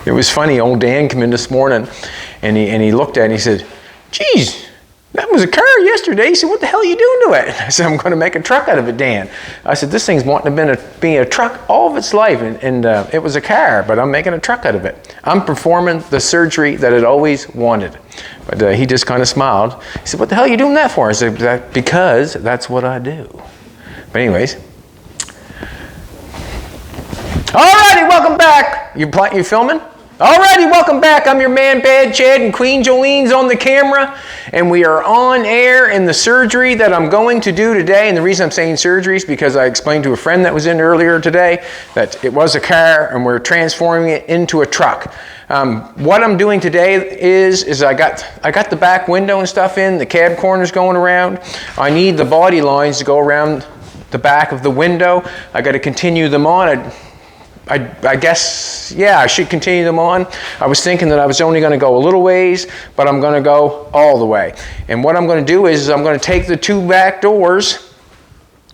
It was funny, old Dan came in this morning and he looked at it and he said, geez, that was a car yesterday. He said, what the hell are you doing to it? I said, I'm going to make a truck out of it, Dan. I said, this thing's wanting to be a truck all of its life, and it was a car, but I'm making a truck out of it. I'm performing the surgery that it always wanted. But he just kind of smiled. He said, what the hell are you doing that for? I said, because that's what I do. But anyways. Alrighty, welcome back. You filming? Alrighty, welcome back. I'm your man, Bad Chad, and Queen Jolene's on the camera, and we are on air in the surgery that I'm going to do today. And the reason I'm saying surgery is because I explained to a friend that was in earlier today that it was a car, and we're transforming it into a truck. What I'm doing today is I got the back window and stuff in, the cab corners going around. I need the body lines to go around the back of the window. I got to continue them on. I guess, yeah, I should continue them on. I was thinking that I was only going to go a little ways, but I'm going to go all the way. And what I'm going to do is I'm going to take the two back doors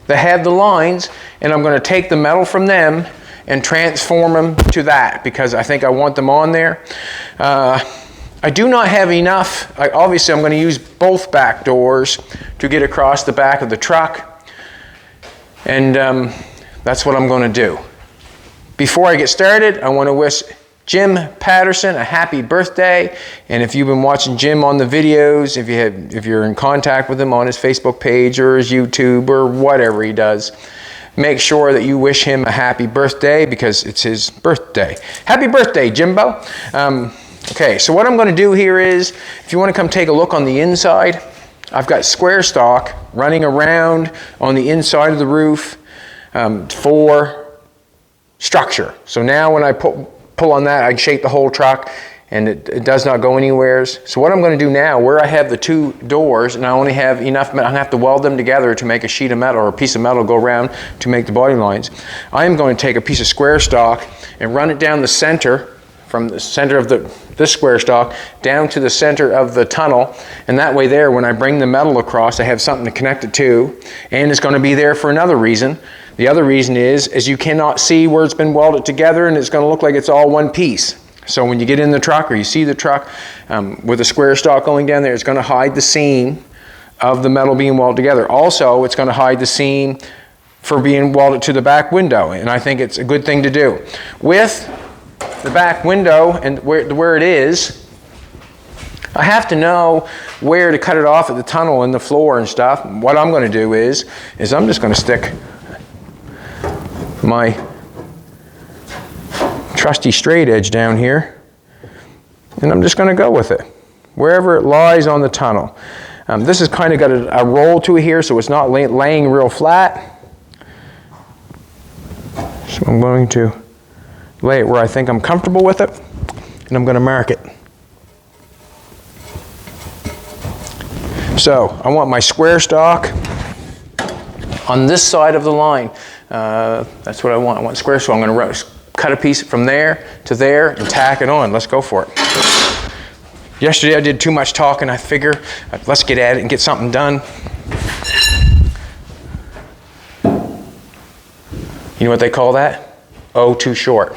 that have the lines, and I'm going to take the metal from them and transform them to that, because I think I want them on there. I do not have enough. Obviously, I'm going to use both back doors to get across the back of the truck. And that's what I'm going to do. Before I get started, I want to wish Jim Patterson a happy birthday. And if you've been watching Jim on the videos, if you're in contact with him on his Facebook page or his YouTube or whatever he does, make sure that you wish him a happy birthday, because it's his birthday. Happy birthday, Jimbo. Okay, so what I'm going to do here is, if you want to come take a look on the inside, I've got square stock running around on the inside of the roof for structure. So now when I pull on that, I can shake the whole truck, and it does not go anywhere. So what I'm going to do now, where I have the two doors and I only have enough metal, I have to weld them together to make a sheet of metal or a piece of metal go around to make the body lines. I am going to take a piece of square stock and run it down the center, from the center of this square stock down to the center of the tunnel, and that way there, when I bring the metal across, I have something to connect it to. And it's going to be there for another reason. The other reason is you cannot see where it's been welded together, and it's going to look like it's all one piece. So when you get in the truck or you see the truck with a square stock going down there, it's going to hide the seam of the metal being welded together. Also, it's going to hide the seam for being welded to the back window, and I think it's a good thing to do. With the back window and where it is, I have to know where to cut it off at the tunnel and the floor and stuff. What I'm going to do is I'm just going to stick my trusty straight edge down here, and I'm just going to go with it wherever it lies on the tunnel. This has kind of got a roll to it here, so it's not laying real flat. So I'm going to lay it where I think I'm comfortable with it, and I'm going to mark it. So I want my square stock on this side of the line. That's what I want. I want square, so I'm going to cut a piece from there to there and tack it on. Let's go for it. Yesterday I did too much talking. I figure let's get at it and get something done. You know what they call that? Oh, too short.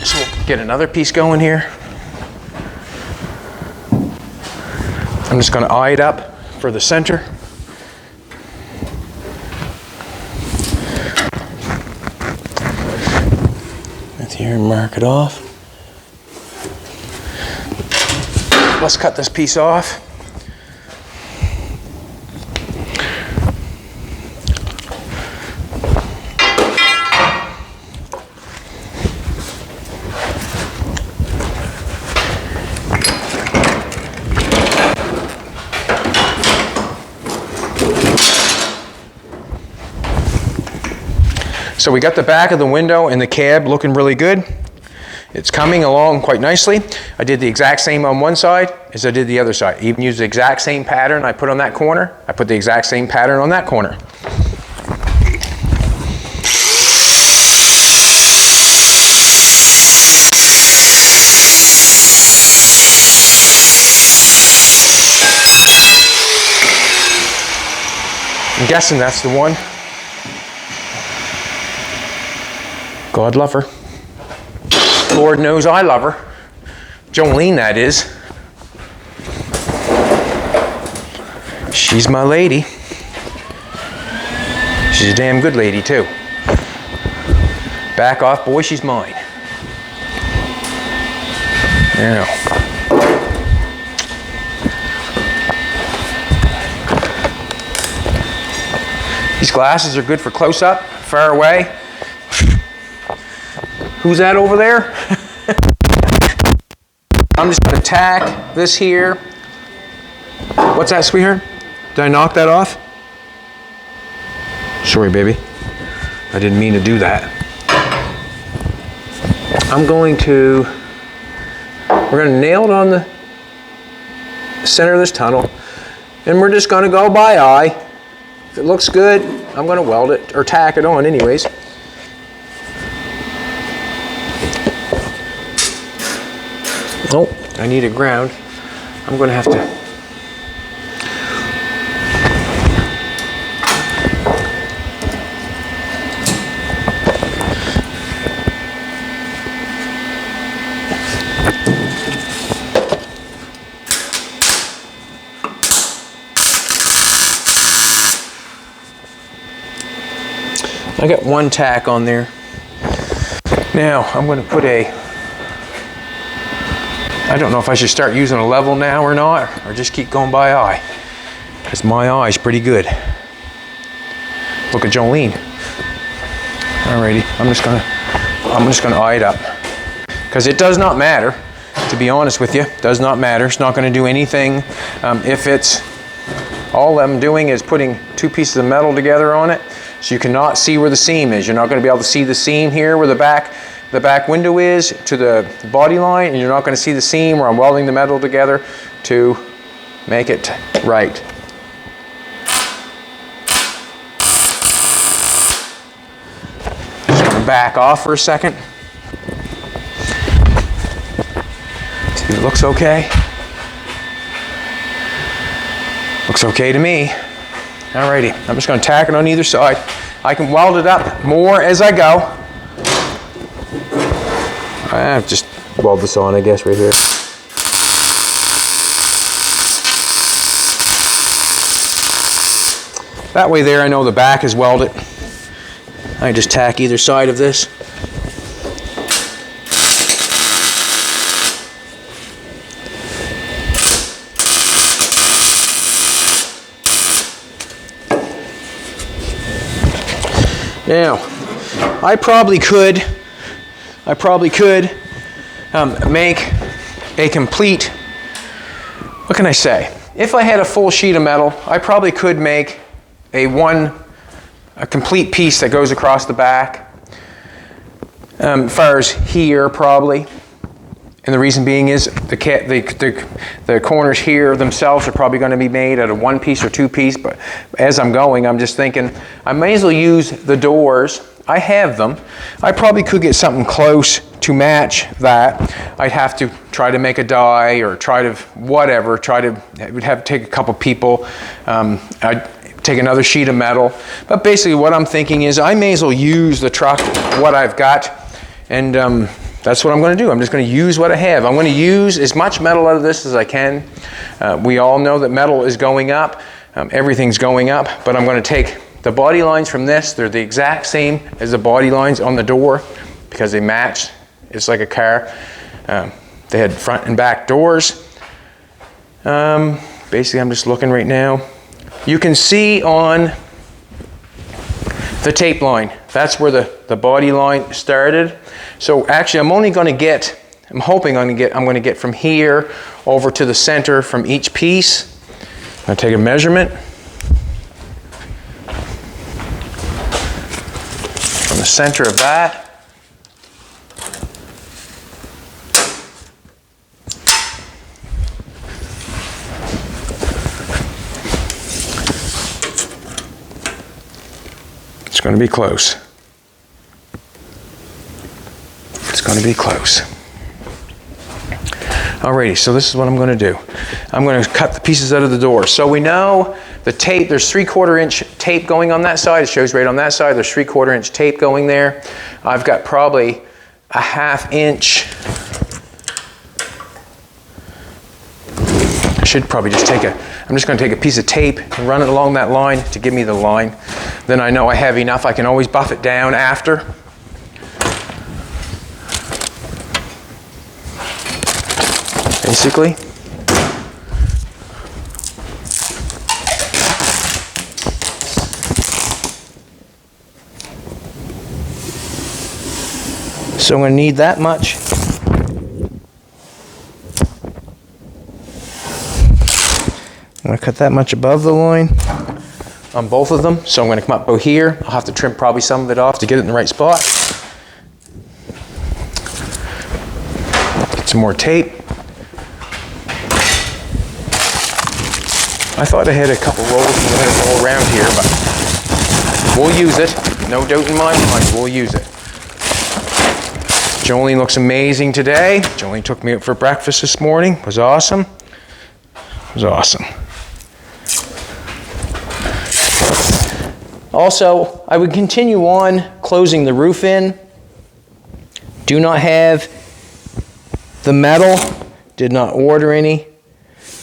So we'll get another piece going here. I'm just going to eye it up for the center. Here and mark it off. Let's cut this piece off. So we got the back of the window and the cab looking really good. It's coming along quite nicely. I did the exact same on one side as I did the other side. Even used the exact same pattern I put on that corner. I put the exact same pattern on that corner. I'm guessing that's the one. God love her. Lord knows I love her. Jolene, that is. She's my lady. She's a damn good lady, too. Back off, boy, she's mine. Now. These glasses are good for close-up, far away. Who's that over there? I'm just going to tack this here. What's that, sweetheart? Did I knock that off? Sorry, baby. I didn't mean to do that. We're going to nail it on the center of this tunnel, and we're just going to go by eye. If it looks good, I'm going to weld it, or tack it on anyways. Oh, I need a ground. I'm going to have to. I got one tack on there. Now I'm going to put I don't know if I should start using a level now or not, or just keep going by eye, because my eye's pretty good. Look at Jolene. Alrighty, I'm just gonna eye it up, because it does not matter. To be honest with you, it does not matter. It's not going to do anything if it's all I'm doing is putting two pieces of metal together on it. So you cannot see where the seam is. You're not going to be able to see the seam here where the back window is to the body line, and you're not going to see the seam where I'm welding the metal together to make it right. Just going to back off for a second. See if it looks okay. Looks okay to me. Alrighty, I'm just going to tack it on either side. I can weld it up more as I go. I just weld this on, I guess, right here. That way there, I know the back is welded. I just tack either side of this. Now, I probably could make a complete, what can I say? If I had a full sheet of metal, I probably could make a complete piece that goes across the back, as far as here probably. And the reason being is the corners here themselves are probably going to be made out of one piece or two piece, but as I'm going, I'm just thinking I may as well use the doors. I have them. I probably could get something close to match that. I'd have to try to make a die or try to whatever, it would have to take a couple people. I'd take another sheet of metal. But basically what I'm thinking is I may as well use the truck, what I've got, and that's what I'm going to do. I'm just going to use what I have. I'm going to use as much metal out of this as I can. We all know that metal is going up. Everything's going up, but I'm going to take the body lines from this. They're the exact same as the body lines on the door because they match. It's like a car. They had front and back doors. Basically, I'm just looking right now. You can see on the tape line, that's where the body line started. So actually I'm hoping I'm going to get from here over to the center from each piece. I'm going to take a measurement from the center of that. It's going to be close. It's going to be close. Alrighty, so this is what I'm going to do. I'm going to cut the pieces out of the door. So we know the tape, there's 3/4 inch tape going on that side. It shows right on that side. There's 3/4 inch tape going there. I've got probably 1/2 inch. I should probably just I'm just going to take a piece of tape and run it along that line to give me the line. Then I know I have enough. I can always buff it down after. Basically. So I'm going to need that much. I'm going to cut that much above the line on both of them. So I'm going to come up about here. I'll have to trim probably some of it off to get it in the right spot. Get some more tape. I thought I had a couple rolls and let it all around here, but we'll use it. No doubt in my mind, we'll use it. Jolene looks amazing today. Jolene took me out for breakfast this morning. It was awesome. It was awesome. Also, I would continue on closing the roof in. Do not have the metal. Did not order any.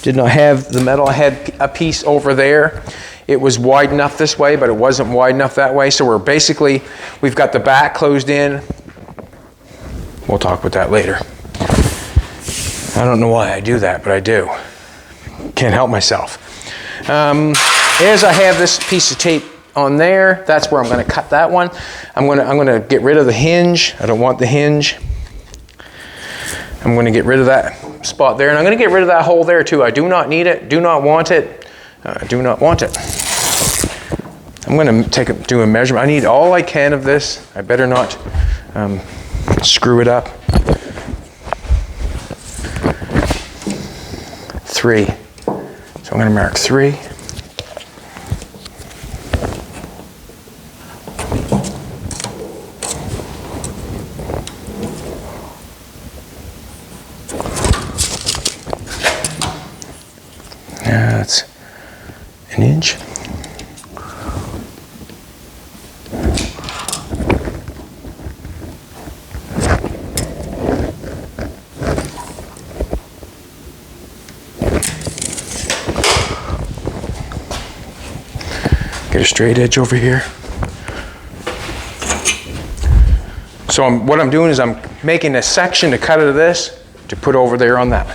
Did not have the metal. I had a piece over there. It was wide enough this way, but it wasn't wide enough that way. So we've got the back closed in. We'll talk about that later. I don't know why I do that, but I do. Can't help myself. As I have this piece of tape on there, that's where I'm going to cut that one. I'm going to get rid of the hinge. I don't want the hinge. I'm going to get rid of that spot there, and I'm going to get rid of that hole there too. I do not need it. Do not want it. Do not want it. I'm going to do a measurement. I need all I can of this. I better not screw it up. 3. So I'm going to mark 3. That's 1 inch. Get a straight edge over here. So what I'm doing is I'm making a section to cut out of this to put over there on that.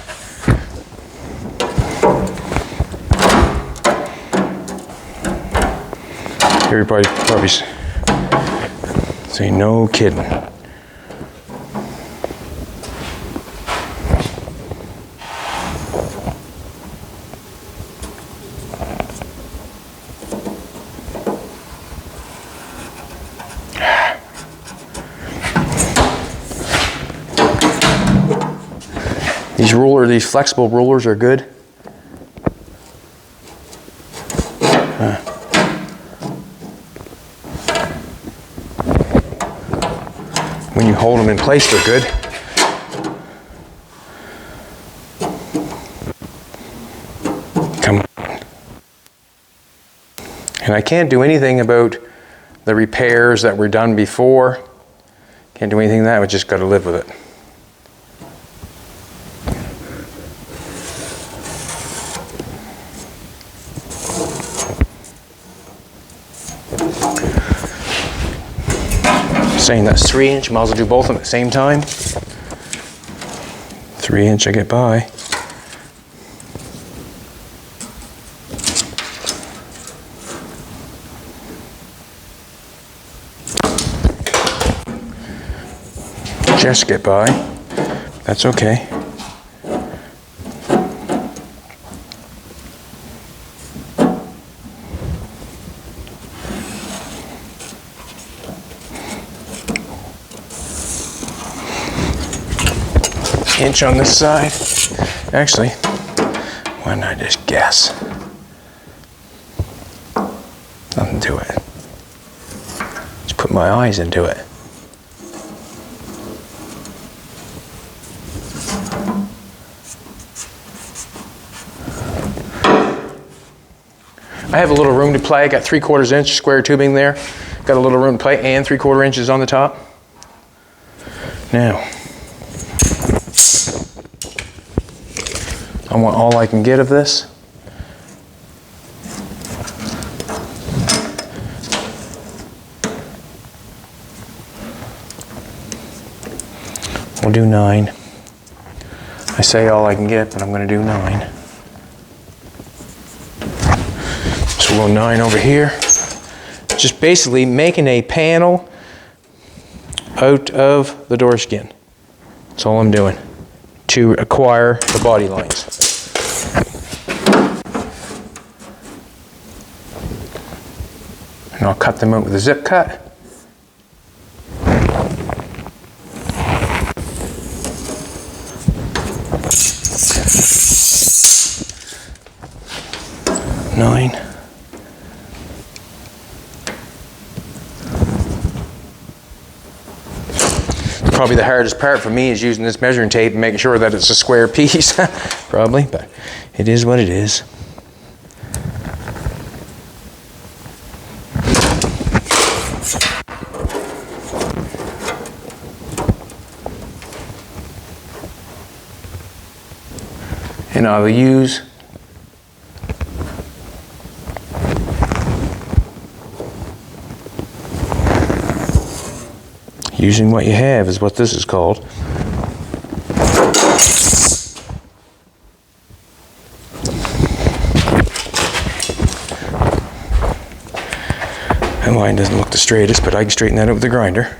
Everybody probably say, no kidding. These flexible rulers are good. When you hold them in place, they're good. Come on. And I can't do anything about the repairs that were done before. Can't do anything that, we just got to live with it. Saying that's 3 inch, might as well do both of them at the same time. 3 inch I get by. Just get by. That's okay. Inch on this side. Actually, why don't I just guess? Nothing to it. Just put my eyes into it. I have a little room to play. I got 3/4 inch square tubing there. Got a little room to play and 3/4 inches on the top. Now, I want all I can get of this. We'll do 9. I say all I can get, but I'm going to do 9. So we'll go 9 over here. Just basically making a panel out of the door skin. That's all I'm doing to acquire the body lines. And I'll cut them out with a zip cut. Nine. Probably the hardest part for me is using this measuring tape and making sure that it's a square piece. Probably, but it is what it is. And I will use using what you have is what this is called. That line doesn't look the straightest, but I can straighten that out with the grinder.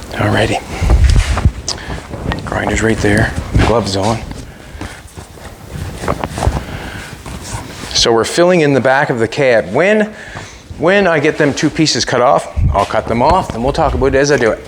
Alrighty. Grinder's right there. Gloves on. So we're filling in the back of the cab. When I get them 2 pieces cut off, I'll cut them off and we'll talk about it as I do it.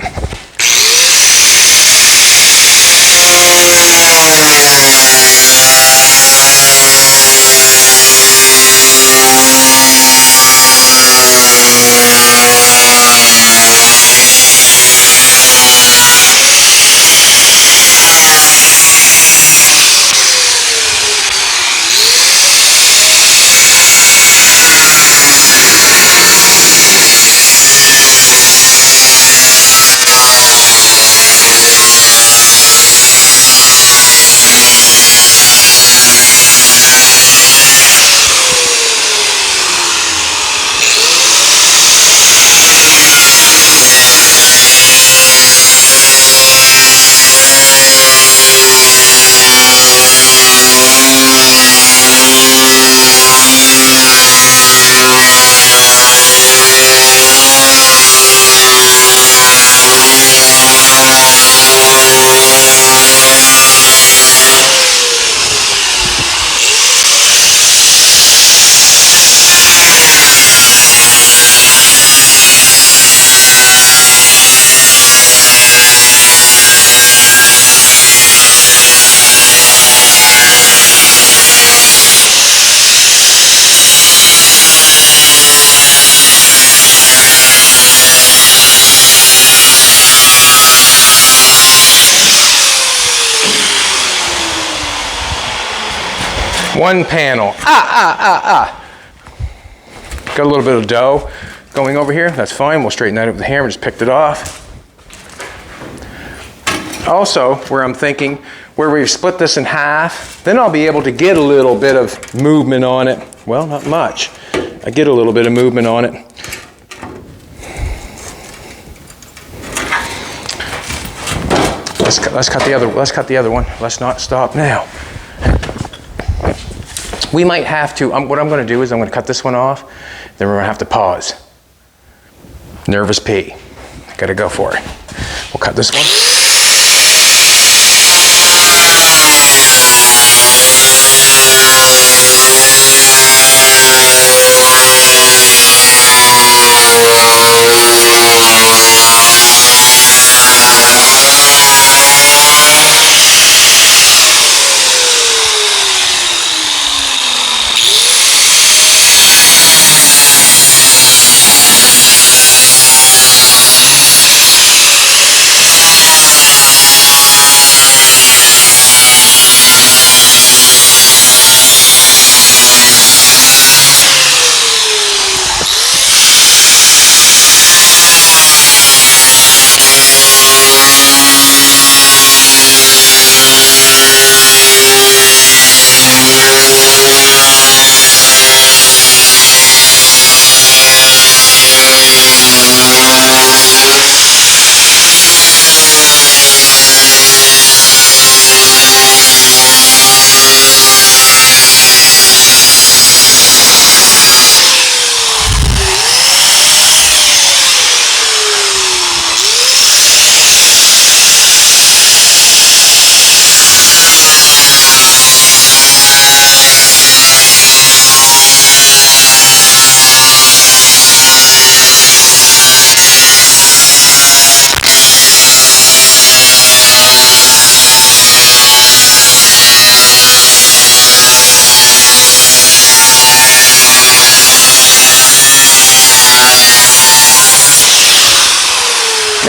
One panel. Got a little bit of dough going over here. That's fine. We'll straighten that up with the hammer. Just picked it off. Also, where I'm thinking, where we've split this in half, then I'll be able to get a little bit of movement on it. Well, not much. I get a little bit of movement on it. Let's cut the other one. Let's not stop now. We might have to, what I'm going to do is I'm going to cut this one off, then we're going to have to pause. Nervous P. Got to go for it. We'll cut this one.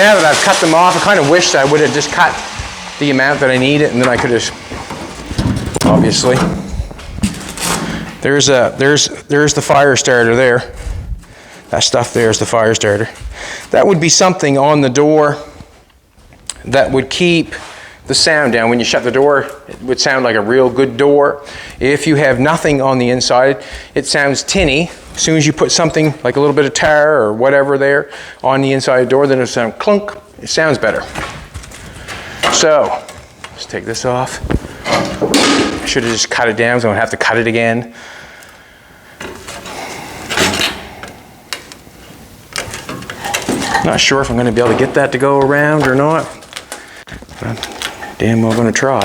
Now that I've cut them off, I kind of wish that I would have just cut the amount that I needed, and then I could have, obviously. There's the fire starter there. That stuff there is the fire starter. That would be something on the door that would keep the sound down. When you shut the door, it would sound like a real good door. If you have nothing on the inside, it sounds tinny. As soon as you put something like a little bit of tar or whatever there on the inside of the door, then it'll sound clunk. It sounds better. So, let's take this off. I should have just cut it down so I don't have to cut it again. Not sure if I'm going to be able to get that to go around or not. But I'm damn well going to try.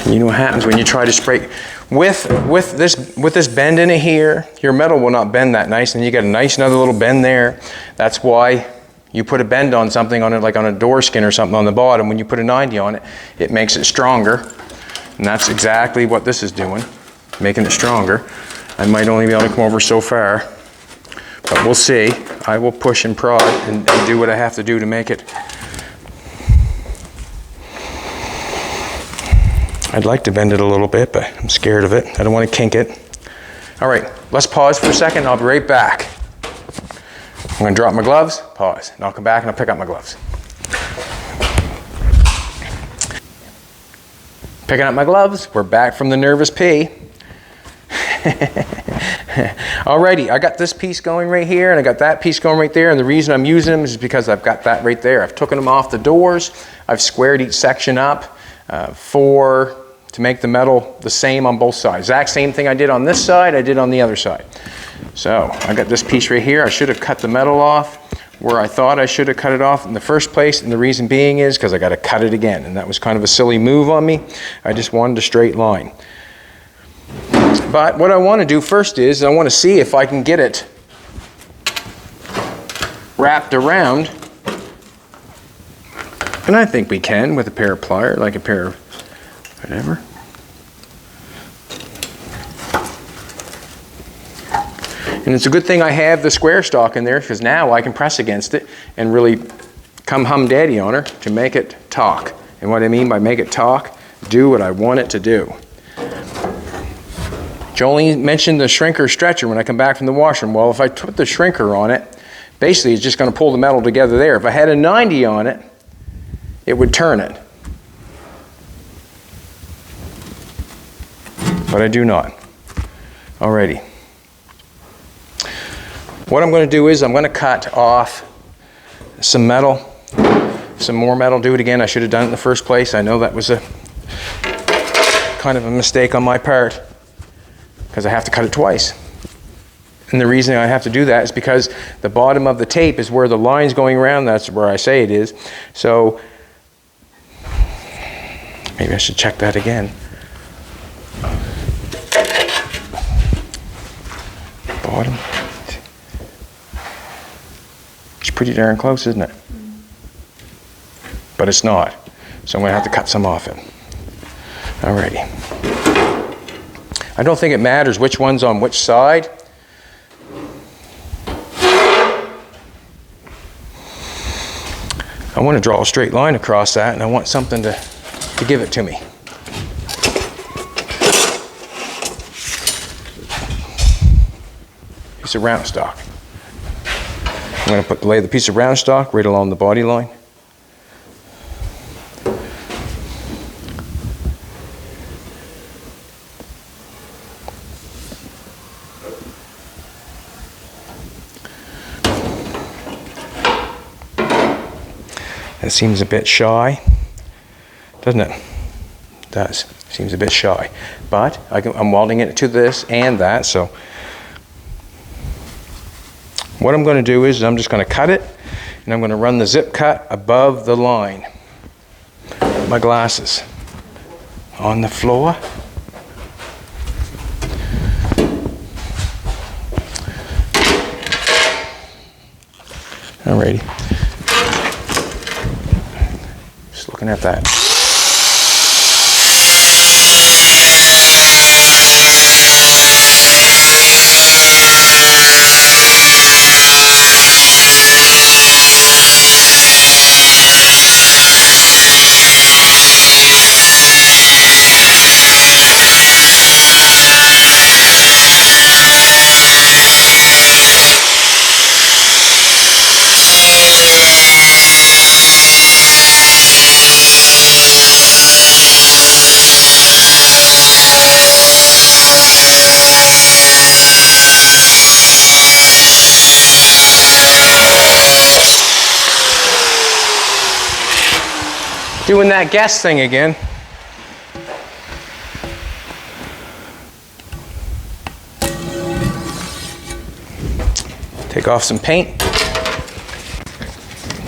You know what happens when you try to spray with this bend in it here, your metal will not bend that nice, and you get a nice another little bend there. That's why you put a bend on something on it, like on a door skin or something on the bottom. When you put a 90 on it, it makes it stronger. And that's exactly what this is doing, making it stronger. I might only be able to come over so far, but we'll see. I will push and prod and do what I have to do to make it. I'd like to bend it a little bit, but I'm scared of it. I don't want to kink it. All right, let's pause for a second. I'll be right back. I'm going to drop my gloves, pause, and I'll come back and I'll pick up my gloves. Picking up my gloves, we're back from the nervous pee. Alrighty, I got this piece going right here, and I got that piece going right there, and the reason I'm using them is because I've got that right there. I've taken them off the doors, I've squared each section up to make the metal the same on both sides. Exact same thing I did on this side, I did on the other side. So I got this piece right here. I should have cut the metal off where I thought I should have cut it off in the first place, and the reason being is because I got to cut it again, and that was kind of a silly move on me. I just wanted a straight line. But what I want to do first is I want to see if I can get it wrapped around, and I think we can with a pair of pliers, like a pair of whatever. And it's a good thing I have the square stock in there, because now I can press against it and really come hum-daddy on her to make it talk. And what I mean by make it talk, do what I want it to do. Jolene mentioned the shrinker stretcher when I come back from the washroom. Well, if I put the shrinker on it, basically it's just going to pull the metal together there. If I had a 90 on it, it would turn it. But I do not. Alrighty. What I'm going to do is I'm going to cut off some metal, some more metal. Do it again. I should have done it in the first place. I know that was a kind of a mistake on my part, because I have to cut it twice. And the reason I have to do that is because the bottom of the tape is where the line's going around. That's where I say it is. So maybe I should check that again. Bottom. It's pretty darn close, isn't it? But it's not. So I'm going to have to cut some off it. Alrighty. I don't think it matters which one's on which side. I want to draw a straight line across that, and I want something to give it to me. Piece of round stock. I'm going to lay the piece of round stock right along the body line. That seems a bit shy, doesn't it? It does. Seems a bit shy. But I'm welding it to this and that, so what I'm going to do is I'm just going to cut it, and I'm going to run the zip cut above the line. Put my glasses on the floor. Alrighty. Just looking at that. Doing that guess thing again. Take off some paint.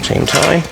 Same time.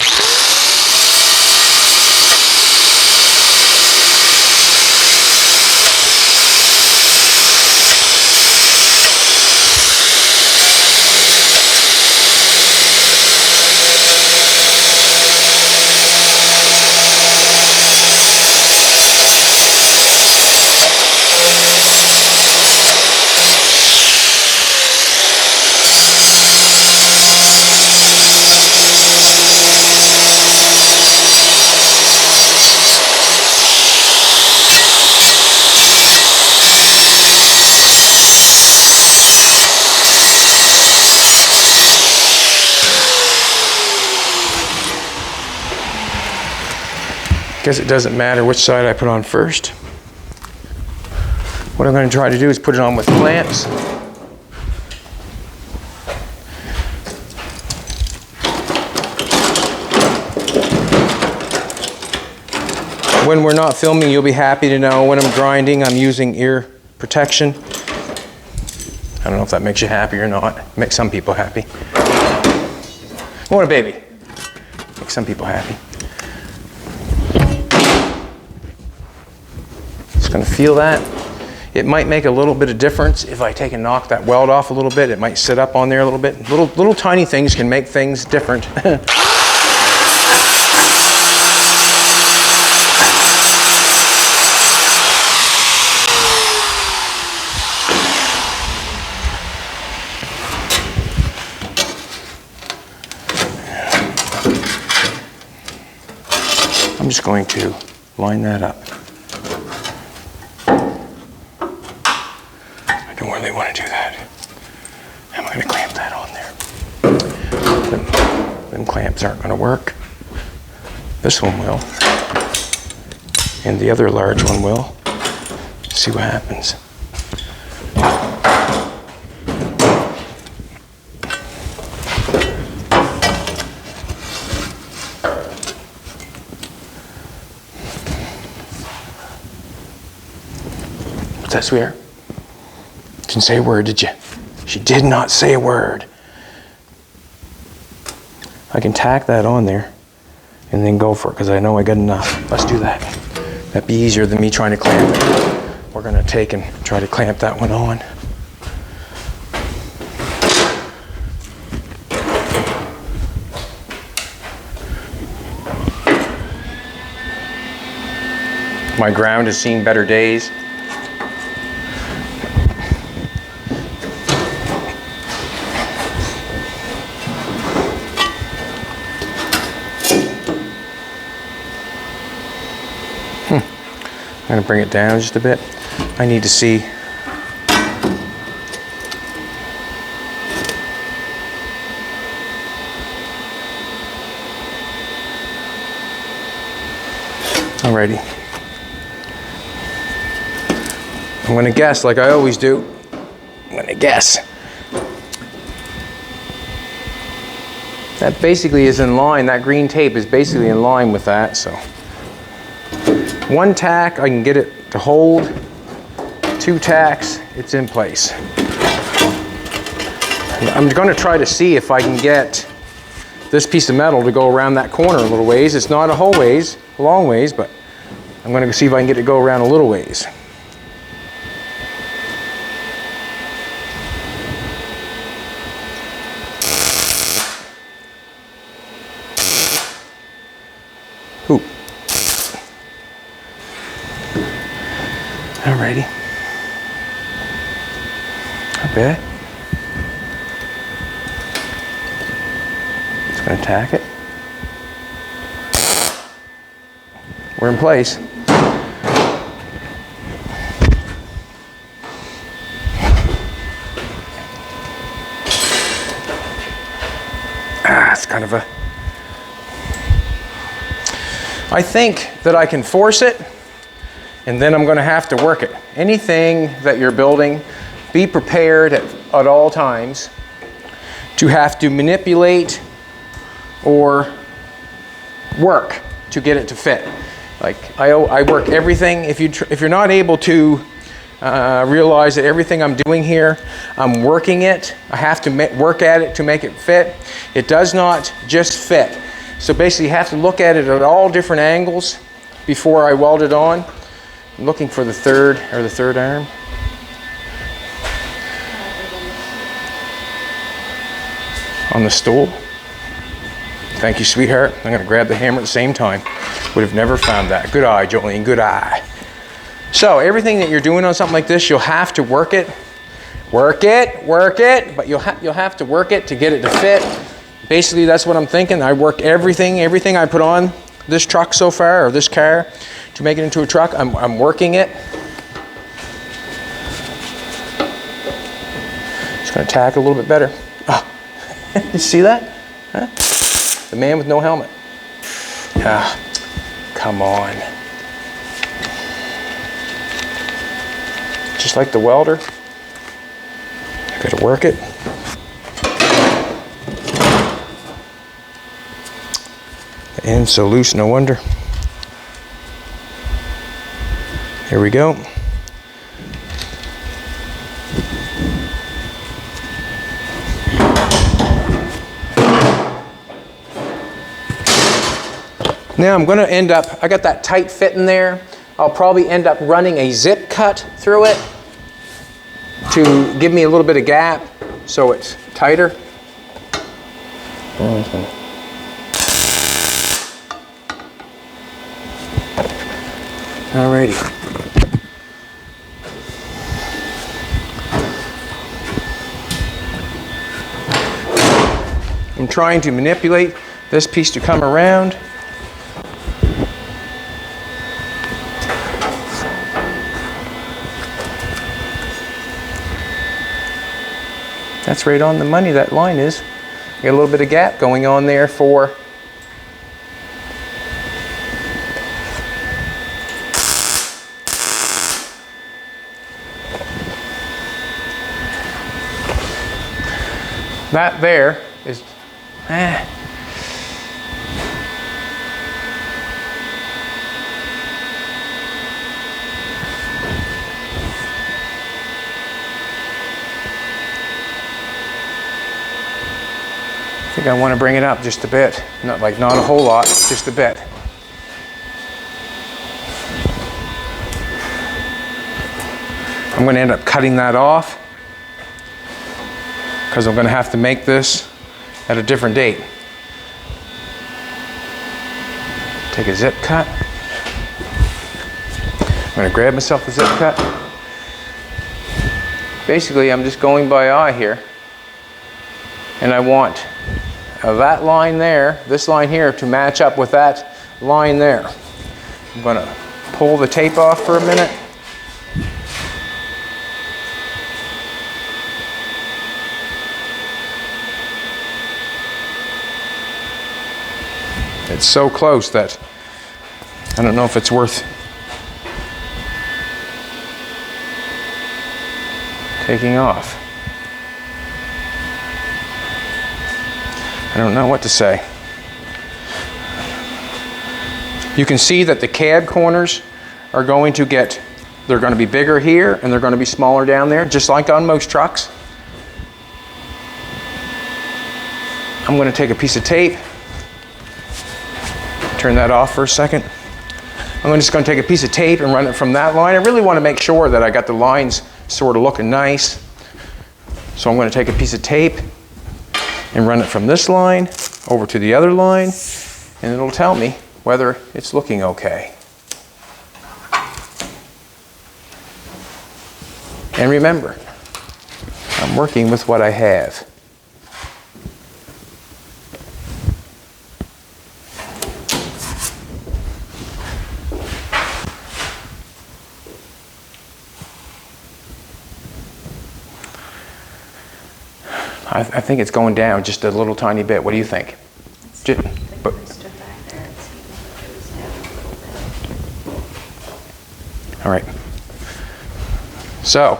Guess it doesn't matter which side I put on first. What I'm going to try to do is put it on with clamps. When we're not filming, you'll be happy to know when I'm grinding, I'm using ear protection. I don't know if that makes you happy or not. It makes some people happy. What a baby. Makes some people happy. Just gonna feel that. It might make a little bit of difference if I take and knock that weld off a little bit. It might sit up on there a little bit. Little tiny things can make things different. I'm just going to line that up. I don't really want to do that. I'm going to clamp that on there. Them clamps aren't going to work. This one will. And the other large one will. See what happens. That sweetheart? Didn't say a word, did you? She did not say a word. I can tack that on there and then go for it because I know I got enough. Let's do that. That'd be easier than me trying to clamp it. We're going to take and try to clamp that one on. My ground has seen better days. I'm going to bring it down just a bit. I need to see. Alrighty. I'm going to guess like I always do. I'm going to guess. That basically is in line. That green tape is basically in line with that, so. One tack, I can get it to hold. Two tacks, it's in place. I'm going to try to see if I can get this piece of metal to go around that corner a little ways. It's not a whole ways, a long ways, but I'm going to see if I can get it to go around a little ways. Ooh. Alrighty. Not bad. Just gonna tack it. We're in place. It's kind of a... I think that I can force it, and then I'm going to have to work it. Anything that you're building, be prepared at all times to have to manipulate or work to get it to fit. Like I work everything. If you're not able to realize that everything I'm doing here, I'm working it. I have to work at it to make it fit. It does not just fit. So basically you have to look at it at all different angles before I weld it on. I'm looking for the third arm. On the stool. Thank you, sweetheart. I'm gonna grab the hammer at the same time. Would have never found that. Good eye, Jolene, good eye. So everything that you're doing on something like this, you'll have to work it, but you'll have to work it to get it to fit. Basically, that's what I'm thinking. I work everything I put on this truck so far, or this car, to make it into a truck. I'm working it. Just gonna tack a little bit better. Oh. You see that? Huh? The man with no helmet. Ah, come on. Just like the welder, I gotta work it. The end's so loose, no wonder. Here we go. Now I'm going to end up, I got that tight fit in there. I'll probably end up running a zip cut through it to give me a little bit of gap so it's tighter. Alrighty. I'm trying to manipulate this piece to come around. That's right on the money, that line is. Got a little bit of gap going on there for that there is I think I want to bring it up just a bit. Not a whole lot, just a bit. I'm going to end up cutting that off because I'm going to have to make this at a different date. Take a zip cut. I'm going to grab myself a zip cut. Basically, I'm just going by eye here. And I want that line there, this line here, to match up with that line there. I'm going to pull the tape off for a minute. It's so close that I don't know if it's worth taking off. I don't know what to say. You can see that the cab corners are going to get, they're going to be bigger here and they're going to be smaller down there, just like on most trucks. I'm going to take a piece of tape, turn that off for a second. I'm just going to take a piece of tape and run it from that line. I really want to make sure that I got the lines sort of looking nice. So I'm going to take a piece of tape and run it from this line over to the other line, and it'll tell me whether it's looking okay. And remember, I'm working with what I have. I think it's going down just a little tiny bit. What do you think? All right. So,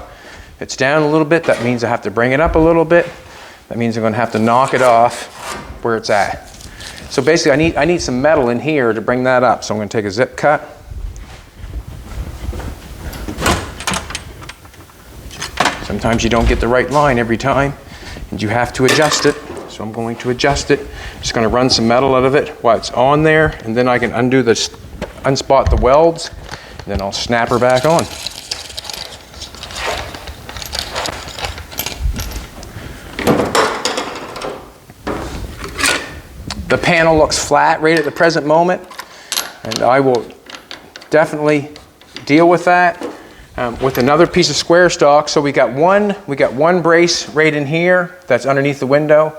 if it's down a little bit, that means I have to bring it up a little bit. That means I'm going to have to knock it off where it's at. So basically I need some metal in here to bring that up. So I'm going to take a zip cut. Sometimes you don't get the right line every time, and you have to adjust it. So I'm going to adjust it. I'm just going to run some metal out of it while it's on there, and then I can unspot the welds, and then I'll snap her back on. The panel looks flat right at the present moment, and I will definitely deal with that with another piece of square stock. So we got one brace right in here that's underneath the window,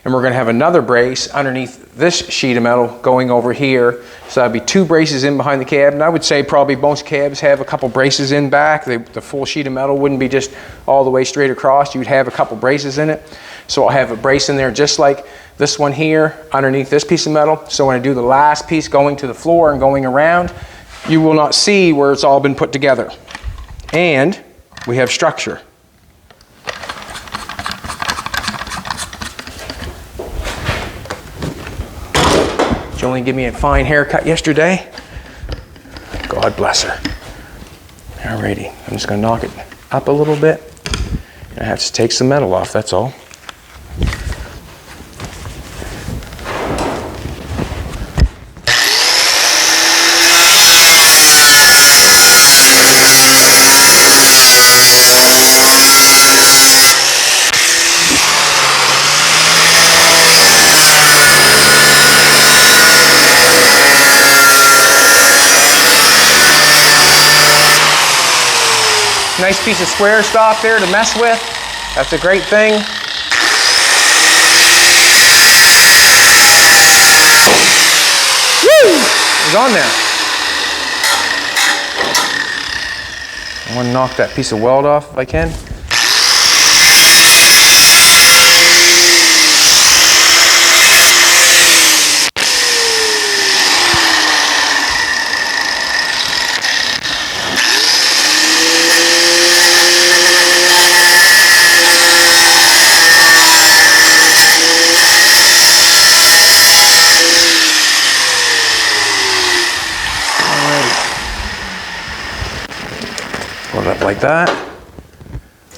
and we're going to have another brace underneath this sheet of metal going over here. So that'd be 2 braces in behind the cab, and I would say probably most cabs have a couple braces in back. The full sheet of metal wouldn't be just all the way straight across. You'd have a couple braces in it. So I'll have a brace in there just like this one here underneath this piece of metal. So when I do the last piece going to the floor and going around, you will not see where it's all been put together. And we have structure. Jolene gave me a fine haircut yesterday. God bless her. Alrighty, I'm just going to knock it up a little bit. I have to take some metal off, that's all. Nice piece of square stock there to mess with. That's a great thing. Woo! It's on there. I want to knock that piece of weld off if I can. Hold it up like that.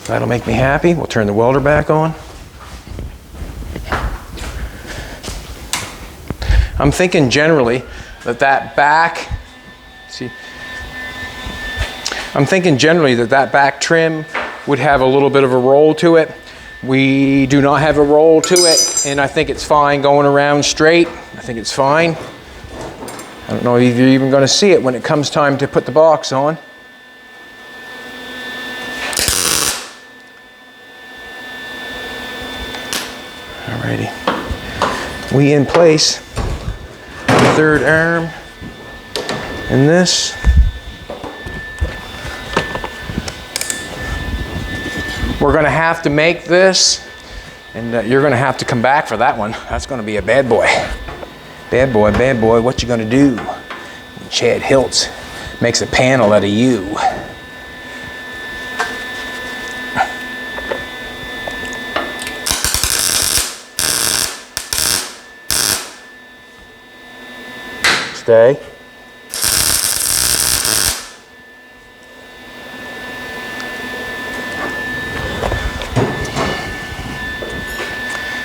That'll make me happy. We'll turn the welder back on. I'm thinking generally that back, I'm thinking generally that back trim would have a little bit of a roll to it. We do not have a roll to it, and I think it's fine going around straight. I think it's fine. I don't know if you're even going to see it when it comes time to put the box on. Alrighty. We in place. The third arm and this. We're going to have to make this, and you're going to have to come back for that one. That's going to be a bad boy. Bad boy, what you going to do? Chad Hiltz makes a panel out of you. Stay.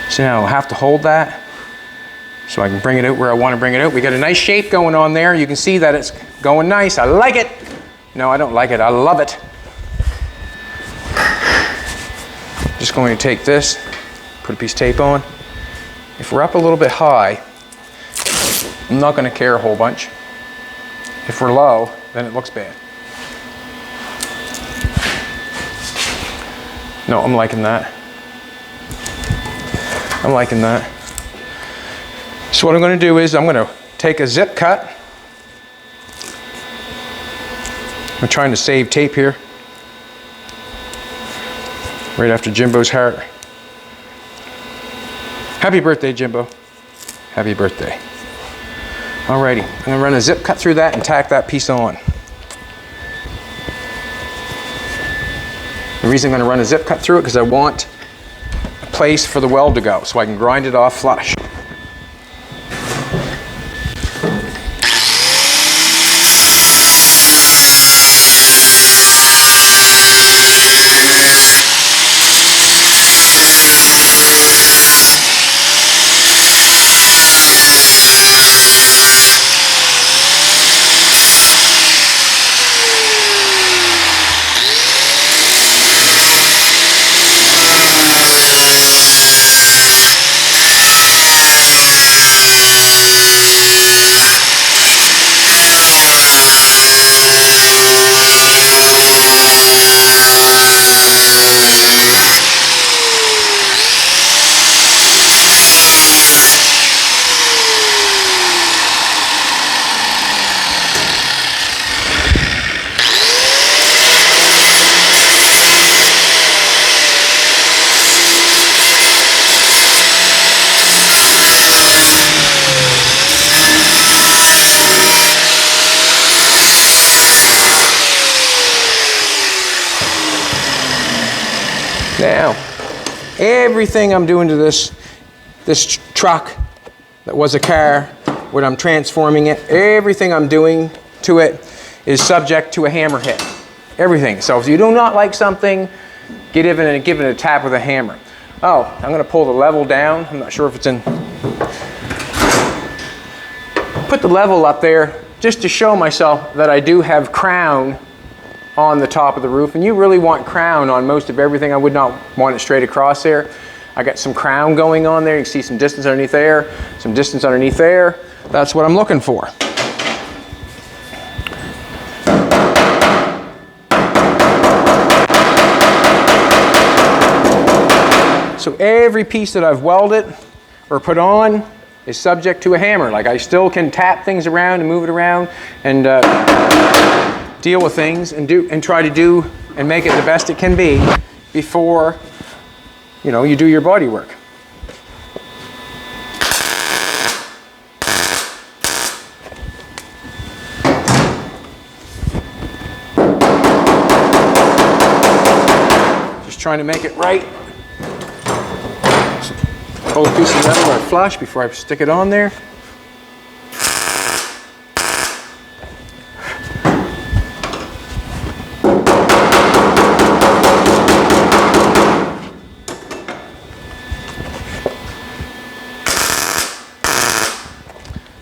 So now I'll have to hold that so I can bring it out where I want to bring it out. We got a nice shape going on there. You can see that it's going nice. I like it. No, I don't like it. I love it. Just going to take this, put a piece of tape on. If we're up a little bit high, I'm not going to care a whole bunch. If we're low, then it looks bad. No, I'm liking that. I'm liking that. So what I'm going to do is I'm going to take a zip cut. I'm trying to save tape here. Right after Jimbo's heart. Happy birthday, Jimbo. Happy birthday. Alrighty, I'm going to run a zip cut through that and tack that piece on. The reason I'm going to run a zip cut through it because I want a place for the weld to go so I can grind it off flush. Everything I'm doing to this truck that was a car, when I'm transforming it, everything I'm doing to it is subject to a hammer hit. Everything. So if you do not like something, give it a tap with a hammer. Oh, I'm going to pull the level down. I'm not sure if it's in. Put the level up there just to show myself that I do have crown on the top of the roof. And you really want crown on most of everything. I would not want it straight across there. I got some crown going on there. You can see some distance underneath there, some distance underneath there. That's what I'm looking for. So every piece that I've welded or put on is subject to a hammer. Like I still can tap things around and move it around and deal with things and try to do and make it the best it can be before, you know, you do your body work. Just trying to make it right. Pull a piece of metal or flush before I stick it on there.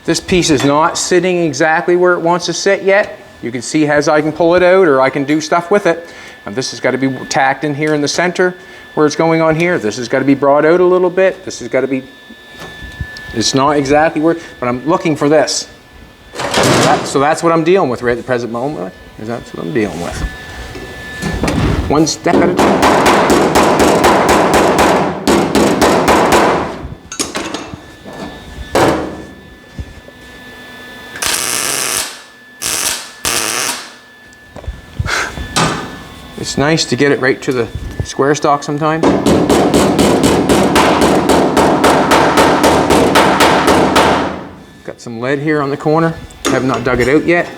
This piece is not sitting exactly where it wants to sit yet. You can see as I can pull it out or I can do stuff with it. And this has got to be tacked in here in the center where it's going on here. This has got to be brought out a little bit. This has got to be, it's not exactly where, but I'm looking for this. So that's what I'm dealing with right at the present moment. That's what I'm dealing with. One step at a time. It's nice to get it right to the square stock sometimes. Got some lead here on the corner. Have not dug it out yet.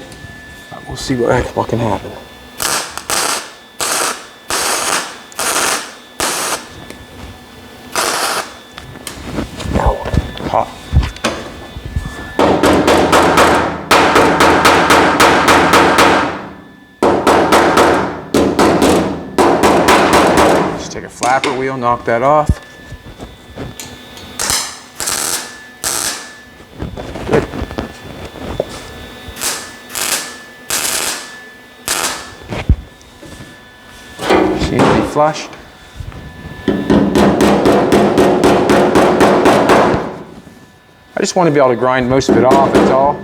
But we'll see what can happen. Hot. Take a flapper wheel, knock that off. Good. Seems to be flush. I just want to be able to grind most of it off, that's all.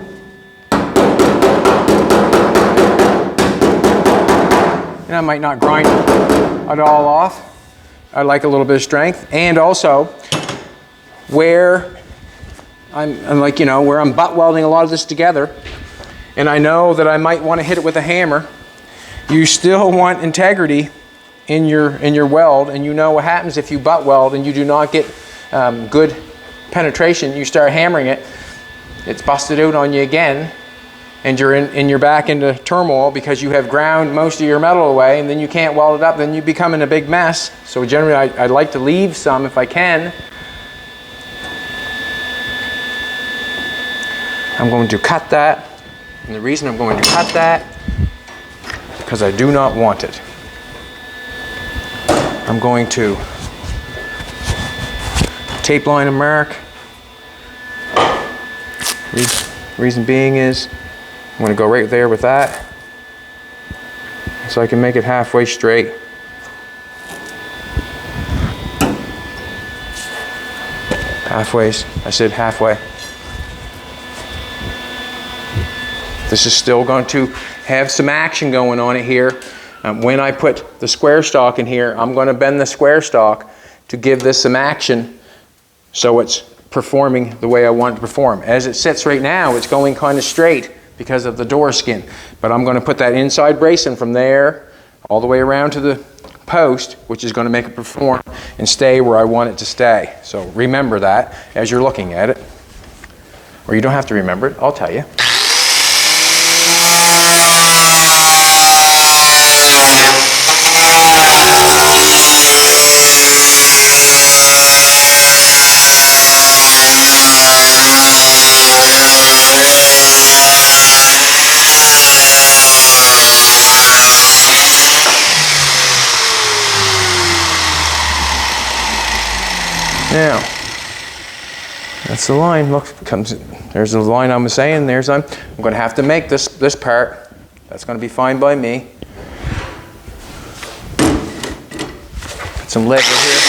And I might not grind it all off. I like a little bit of strength, and also where I'm like, you know, where I'm butt welding a lot of this together, and I know that I might want to hit it with a hammer. You still want integrity in your weld, and you know what happens if you butt weld and you do not get good penetration. You start hammering it, it's busted out on you again, and you're back into turmoil because you have ground most of your metal away, and then you can't weld it up, then you become in a big mess. So generally I like to leave some if I can. I'm going to cut that, and the reason I'm going to cut that because I do not want it. I'm going to tape line a mark. Reason being is I'm going to go right there with that so I can make it halfway straight. I said halfway. This is still going to have some action going on it here. When I put the square stock in here, I'm going to bend the square stock to give this some action so it's performing the way I want it to perform. As it sits right now, it's going kind of straight because of the door skin. But I'm going to put that inside bracing from there all the way around to the post, which is going to make it perform and stay where I want it to stay. So remember that as you're looking at it. Or you don't have to remember it, I'll tell you. That's the line. Look, there's the line I was saying. I'm going to have to make this part. That's going to be fine by me. Put some lead right here.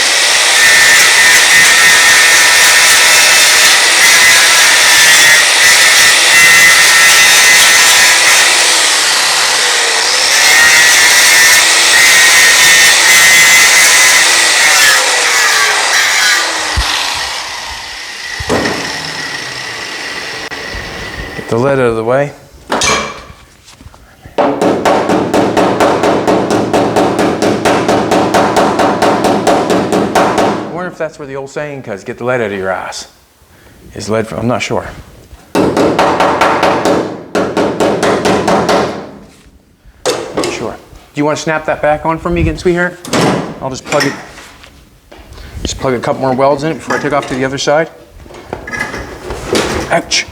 Get the lead out of the way. I wonder if that's where the old saying comes, get the lead out of your ass. Is lead from, I'm not sure. Not sure. Do you want to snap that back on for me again, sweetheart? I'll just plug it. Just plug a couple more welds in it before I take off to the other side. Ouch.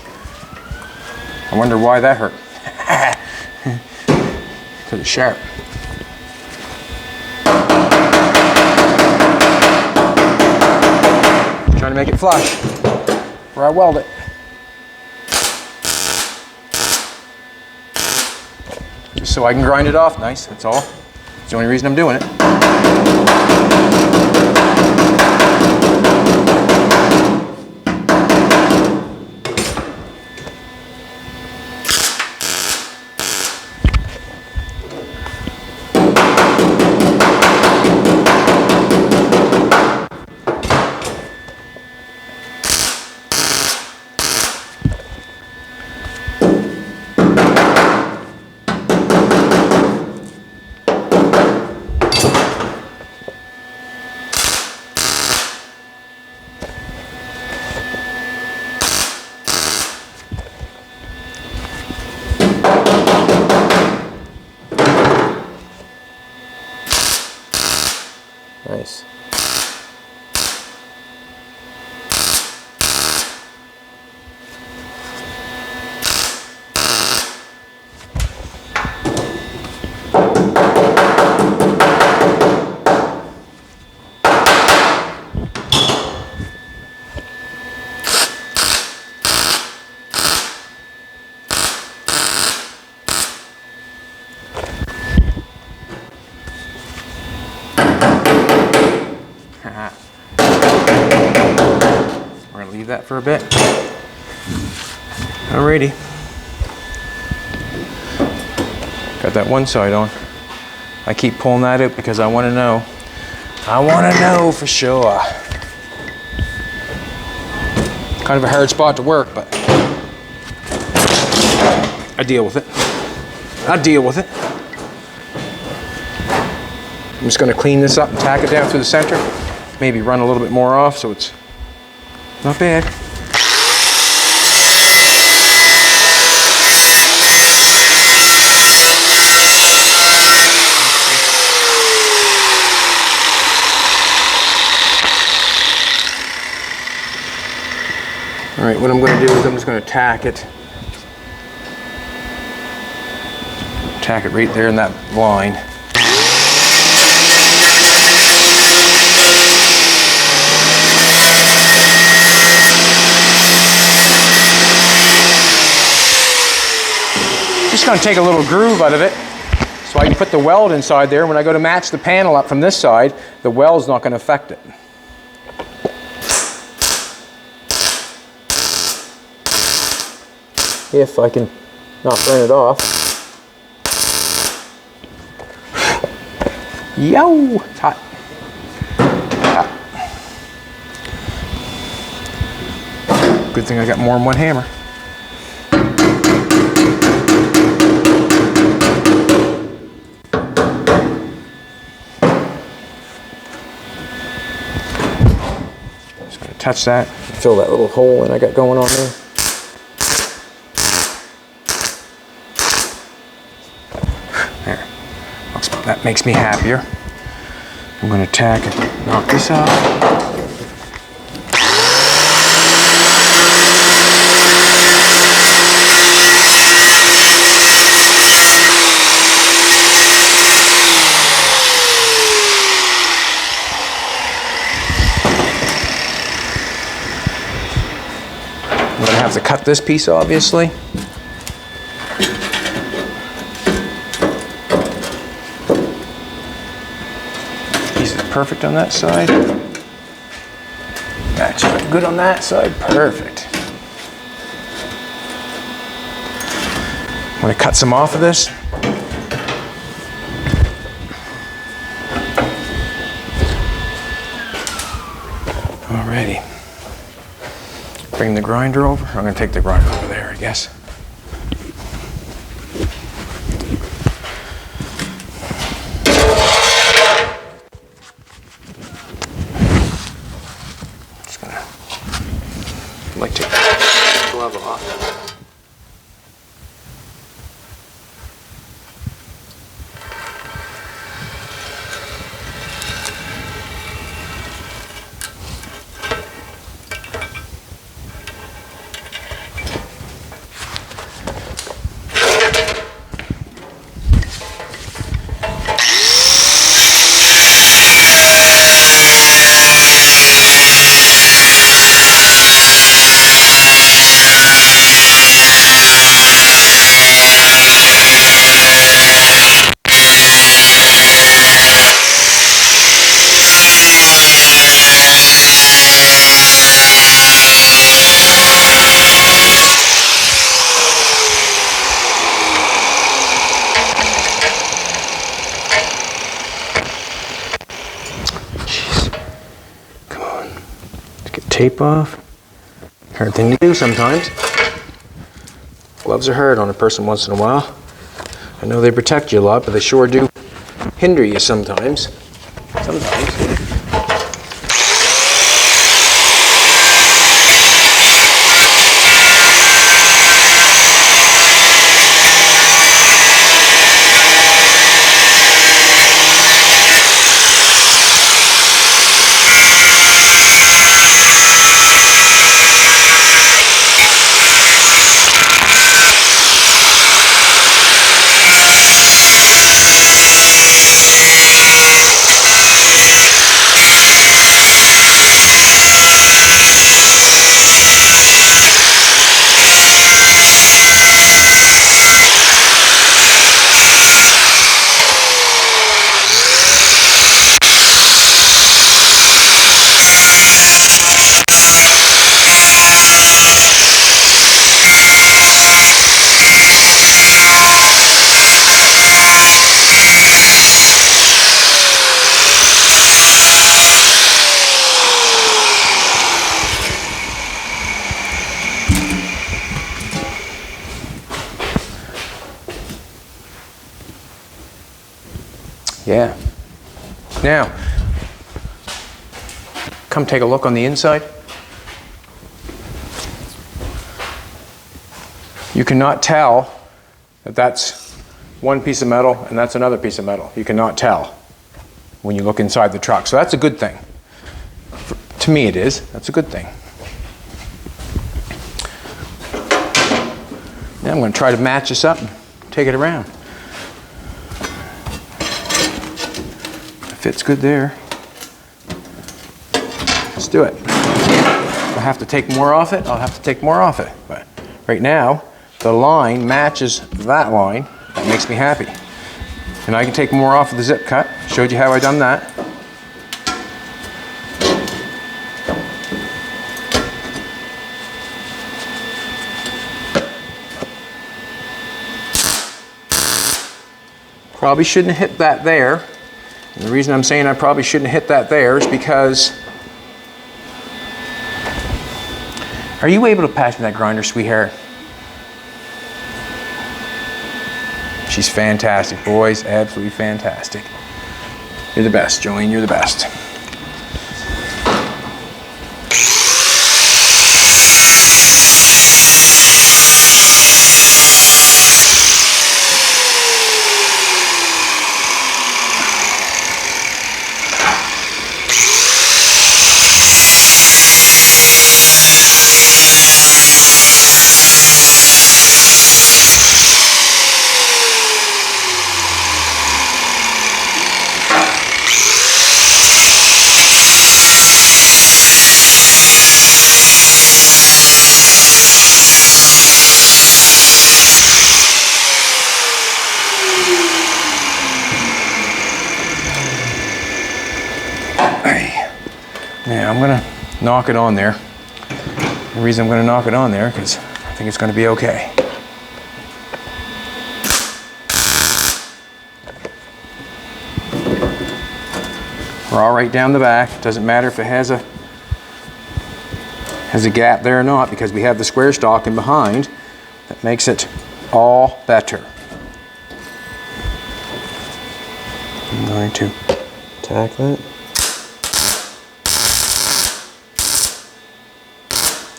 I wonder why that hurt. Because it's sharp. Trying to make it flush where I weld it. Just so I can grind it off nice, that's all. That's the only reason I'm doing it. Nice. We're going to leave that for a bit. Alrighty. Got that one side on. I keep pulling that out because I want to know. I want to know for sure. Kind of a hard spot to work, but I deal with it. I deal with it. I'm just going to clean this up and tack it down through the center. Maybe run a little bit more off so it's not bad. All right, what I'm going to do is I'm just going to tack it. Tack it right there in that line. Just going to take a little groove out of it so I can put the weld inside there. When I go to match the panel up from this side, the weld's not going to affect it. If I can not burn it off. Yo! It's hot. Hot. Good thing I got more than one hammer. Just gonna touch that, fill that little hole that I got going on there. That makes me happier. I'm going to tack and knock this off. have to cut this piece, obviously. Piece is perfect on that side. Actually, good on that side, perfect. I'm going to cut some off of this. Alrighty. Bring the grinder over. I'm going to take the grinder over there, I guess. Just going to like take the glove off. Tape off. Hard thing to do sometimes. Gloves are hard on a person once in a while. I know they protect you a lot, but they sure do hinder you sometimes. Yeah. Now, come take a look on the inside. You cannot tell that that's one piece of metal and that's another piece of metal. You cannot tell when you look inside the truck. So that's a good thing. To me it is. That's a good thing. Now I'm going to try to match this up and take it around. Fits good there. Let's do it. If I have to take more off it, I'll have to take more off it. But right now, the line matches that line. That makes me happy. And I can take more off of the zip cut. Showed you how I done that. Probably shouldn't have hit that there. And the reason I'm saying I probably shouldn't hit that there is because... Are you able to pass me that grinder, sweetheart? She's fantastic, boys. Absolutely fantastic. You're the best, Jolene. You're the best. I'm gonna knock it on there. The reason I'm gonna knock it on there, because I think it's gonna be okay. We're all right down the back. Doesn't matter if it has a gap there or not, because we have the square stock in behind. That makes it all better. I'm going to tack that.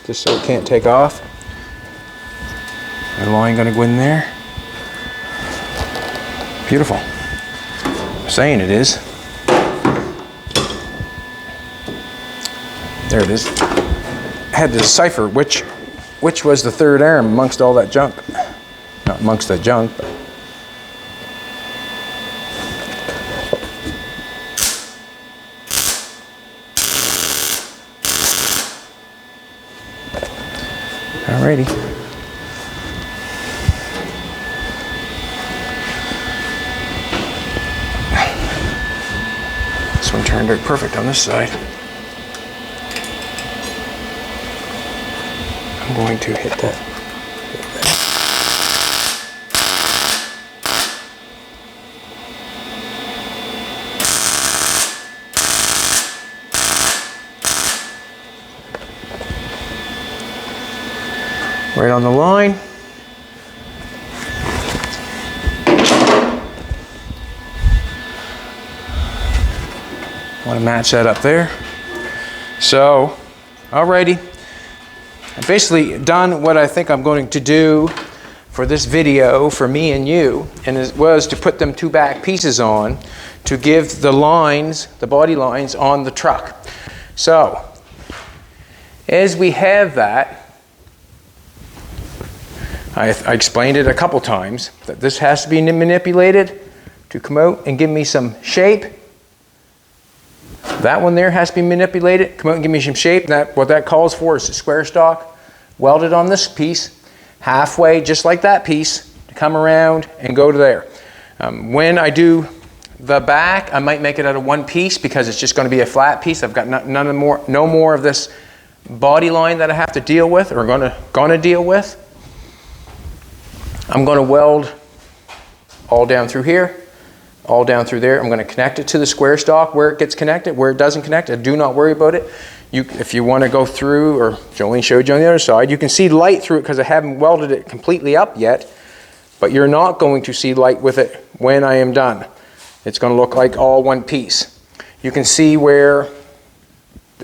Just so it can't take off. The line gonna go in there. Beautiful. I'm saying it is. There it is. I had to decipher which was the third arm amongst all that junk. Not amongst that junk, but. Alrighty. This one turned out perfect on this side. I'm going to hit that. Right on the line. Want to match that up there. So, alrighty. I've basically done what I think I'm going to do for this video for me and you, and it was to put them two back pieces on to give the lines, the body lines on the truck. So, as we have that, I explained it a couple times that this has to be manipulated to come out and give me some shape. That one there has to be manipulated, come out and give me some shape. What that calls for is a square stock welded on this piece, halfway, just like that piece, to come around and go to there. When I do the back, I might make it out of one piece because it's just going to be a flat piece. I've got no more of this body line that I have to deal with or gonna deal with. I'm going to weld all down through here, all down through there. I'm going to connect it to the square stock where it gets connected. Where it doesn't connect, do not worry about it. If you want to go through, or Jolene showed you on the other side, you can see light through it because I haven't welded it completely up yet, but you're not going to see light with it when I am done. It's going to look like all one piece. You can see where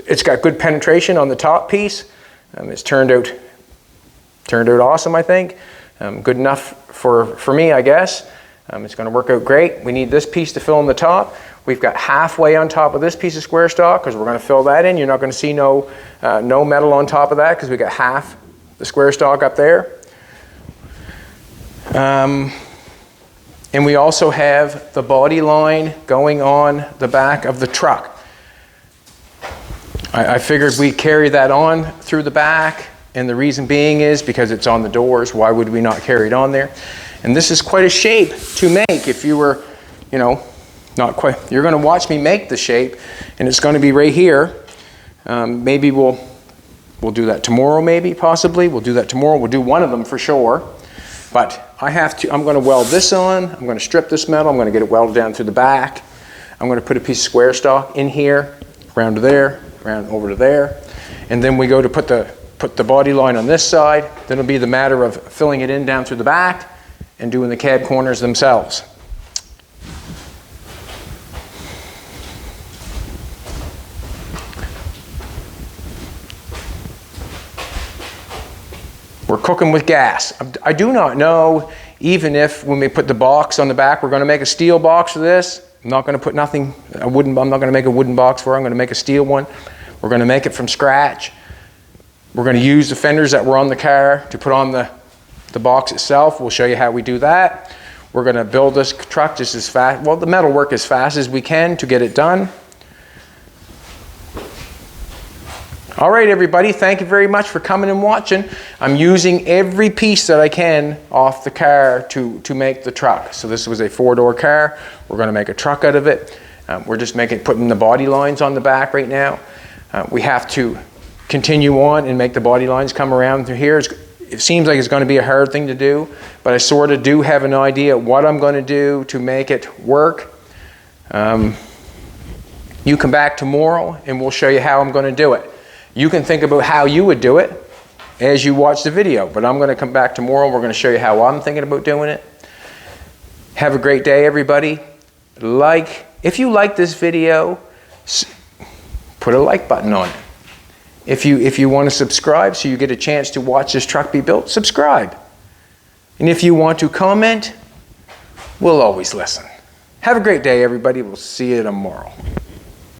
it's got good penetration on the top piece. It's turned out awesome, I think. Good enough for me, I guess. It's going to work out great. We need this piece to fill in the top. We've got halfway on top of this piece of square stock because we're going to fill that in. You're not going to see no metal on top of that because we got half the square stock up there. And we also have the body line going on the back of the truck. I figured we'd carry that on through the back. And the reason being is because it's on the doors. Why would we not carry it on there? And this is quite a shape to make. If you were, not quite, you're going to watch me make the shape, and it's going to be right here. Maybe we'll do that tomorrow. Maybe possibly we'll do that tomorrow. We'll do one of them for sure. But I'm going to weld this on. I'm going to strip this metal. I'm going to get it welded down through the back. I'm going to put a piece of square stock in here, around to there, around over to there, and then we go to put the body line on this side. Then it'll be the matter of filling it in down through the back and doing the cab corners themselves. We're cooking with gas. I do not know even if when we put the box on the back, we're going to make a steel box for this. I'm not going to put I'm not going to make a wooden box for it. I'm going to make a steel one. We're going to make it from scratch. We're going to use the fenders that were on the car to put on the box itself. We'll show you how we do that. We're going to build this truck just as fast, the metal work as fast as we can to get it done. All right, everybody, thank you very much for coming and watching. I'm using every piece that I can off the car to make the truck. So this was a 4-door car. We're going to make a truck out of it. We're just putting the body lines on the back right now. We have to continue on and make the body lines come around through here. It seems like it's going to be a hard thing to do, but I sort of do have an idea what I'm going to do to make it work. You come back tomorrow and we'll show you how I'm going to do it. You can think about how you would do it as you watch the video, but I'm going to come back tomorrow. We're going to show you how I'm thinking about doing it. Have a great day, everybody. If you like this video, put a like button on it. If you want to subscribe so you get a chance to watch this truck be built, subscribe. And if you want to comment, we'll always listen. Have a great day, everybody. We'll see you tomorrow.